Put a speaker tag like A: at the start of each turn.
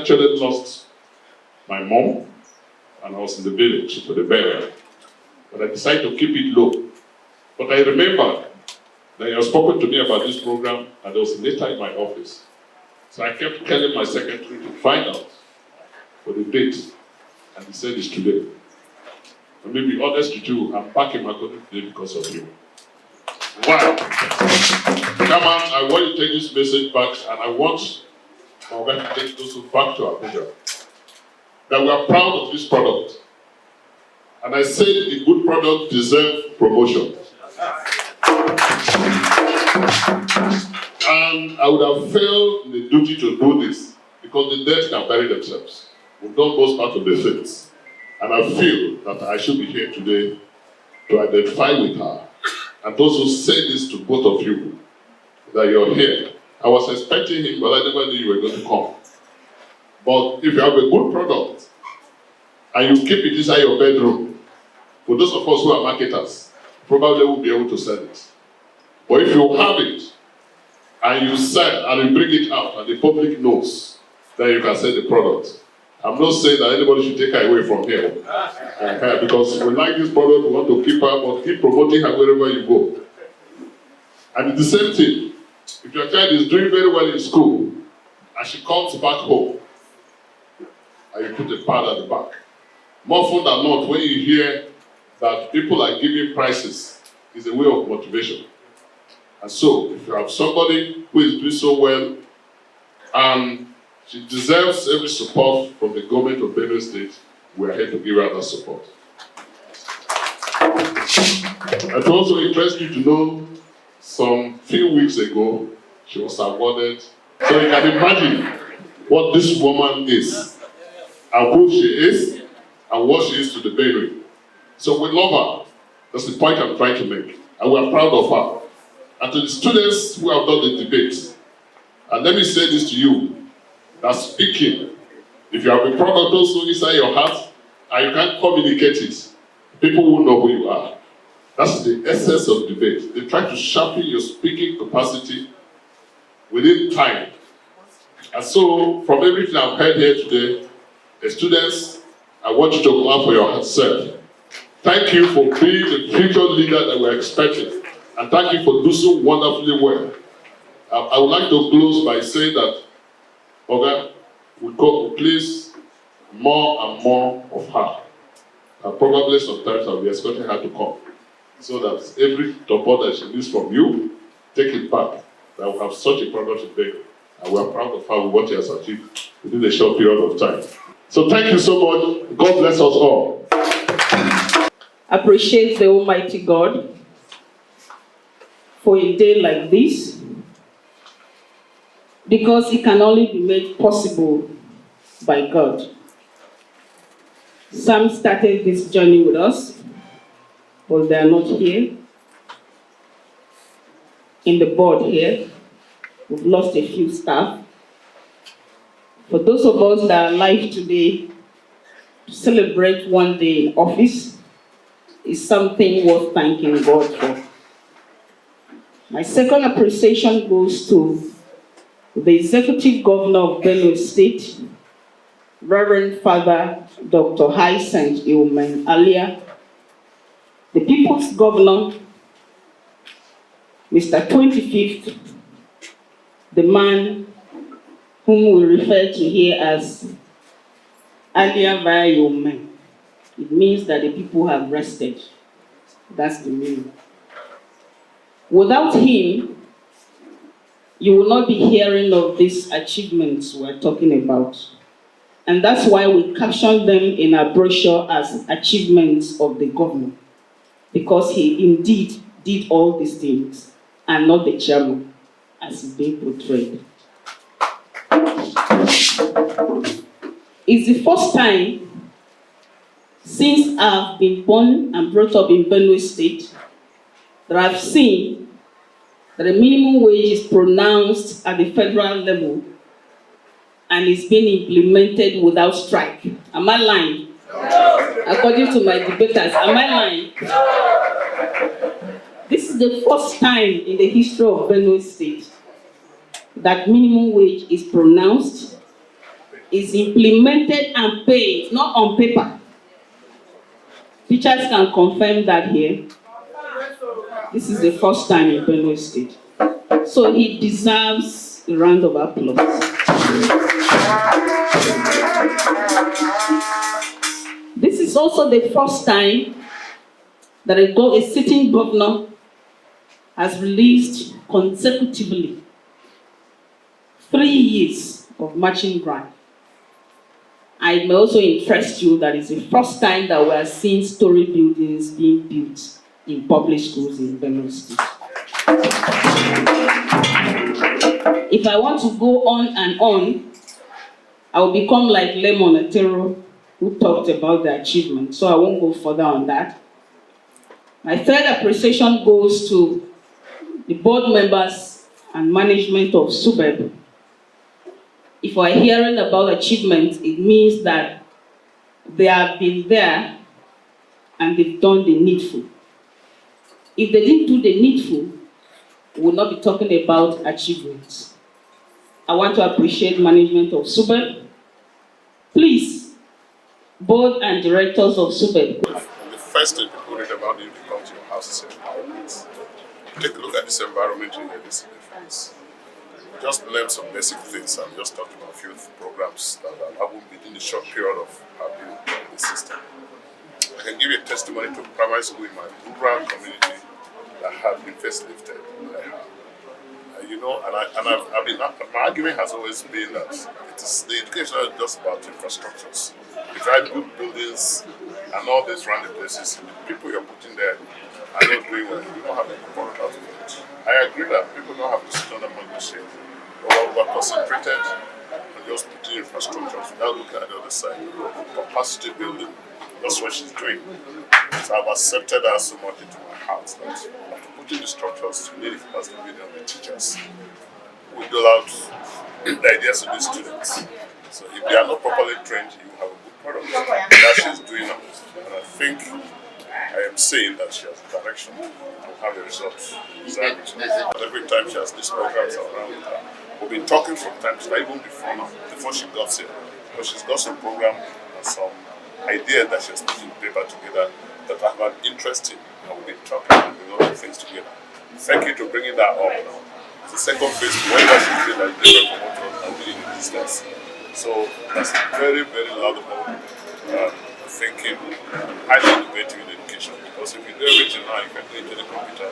A: actually lost my mom, and I was in the village for the burial. But I decided to keep it low. But I remember that you had spoken to me about this program, and there was a letter in my office. So I kept telling my secretary to find out for the date, and he said it's today. And to be honest with you, I'm back in Makurdi today because of you. Wow! Come on, I want you to take this message back, and I want my wife to take those back to Abuja. That we are proud of this product. And I said a good product deserves promotion. And I would have felt the duty to do this because the dead can bury themselves. We've done most part of the things. And I feel that I should be here today to identify with her and also say this to both of you, that you're here. I was expecting him, but I never knew you were going to come. But if you have a good product and you keep it inside your bedroom, for those of us who are marketers, probably will be able to sell it. But if you have it and you sell and you bring it out and the public knows, then you can sell the product. I'm not saying that anybody should take her away from here. Because we like this product, we want to keep her, but keep promoting her wherever you go. And it's the same thing. If your child is doing very well in school and she comes back home and you put a pad at the back, more often than not, when you hear that people are giving prizes, it's a way of motivation. And so, if you have somebody who is doing so well, and she deserves every support from the government of Benue State, we are here to give her that support. It also interests you to know, some few weeks ago, she was awarded. So you can imagine what this woman is, and who she is, and what she is to the Benue. So we love her. That's the point I'm trying to make. And we are proud of her. And to the students who have done the debate, and let me say this to you, that speaking, if you have a product also inside your heart, and you can't communicate it, people will know who you are. That's the essence of debate. They try to sharpen your speaking capacity within time. And so, from everything I've heard here today, the students, I want you to clap for yourself. Thank you for being the future leader that we're expecting. And thank you for doing so wonderfully well. I would like to close by saying that, Oga, we could please more and more of her. And probably sometimes I'll be expecting her to come. So that every support that she needs from you, take it back. That we have such a product today. And we are proud of how what she has achieved within a short period of time. So thank you so much. God bless us all.
B: Appreciate the Almighty God for a day like this, because it can only be made possible by God. Sam started this journey with us, but they are not here. In the board here, we've lost a few staff. For those of us that are alive today, to celebrate one day in office is something worth thanking God for. My second appreciation goes to the Executive Governor of Benue State, Reverend Father Dr. Hyacinth Eulogies Alia, the People's Governor, Mr. 25th, the man whom we refer to here as Alia via Eulogies. It means that the people have rested. That's the meaning. Without him, you will not be hearing of these achievements we're talking about. And that's why we captioned them in our brochure as achievements of the governor. Because he indeed did all these things, and not the chairman, as is being portrayed. It's the first time since I've been born and brought up in Benue State that I've seen that a minimum wage is pronounced at the federal level and is being implemented without strike. Am I lying? No. According to my debaters, am I lying? No. This is the first time in the history of Benue State that minimum wage is pronounced, is implemented and paid, not on paper. Teachers can confirm that here. This is the first time in Benue State. So he deserves a round of applause. This is also the first time that a sitting governor has released consecutively 3 years of marching grant. I may also interest you that it's the first time that we are seeing story buildings being built in public schools in Benue State. If I want to go on and on, I will become like Lemon Etero, who talked about the achievement, so I won't go further on that. My third appreciation goes to the board members and management of SUBEB. If we're hearing about achievements, it means that they have been there and they've done the needful. If they didn't do the needful, we will not be talking about achievements. I want to appreciate management of SUBEB. Please, board and directors of SUBEB.
A: The first thing people read about you come to your house is environment. Take a look at this environment in this defense. Just learn some basic things and just talk about a few programs that are happened within the short period of being in the system. I can give you a testimony to primary school in my rural community that have been facelifted. My argument has always been that the education is just about infrastructures. If I build buildings and all these random places, the people you're putting there are not doing well. You don't have any product out of it. I agree that people don't have to sit on the money machine. But we're concentrated on just putting infrastructures without looking at the other side. Capacity building, that's what she's doing. So I've accepted her so much into my heart that after putting the structures, we need the capacity building of the teachers. We dole out the ideas to the students. So if they are not properly trained, you have a good product. That she's doing now. And I think I am saying that she has a direction to have a result. Every time she has these programs around her, we've been talking from time to time, even before now, before she got here. But she's got some program and some ideas that she has put in paper together that I have an interest in. And we've been talking and doing other things together. Thank you for bringing that up now. It's the second phase, whatever she's doing that is different from what was doing in the business. So that's very, very laudable thinking, highly innovative in education. Because if you do everything now, you can do it in the computer.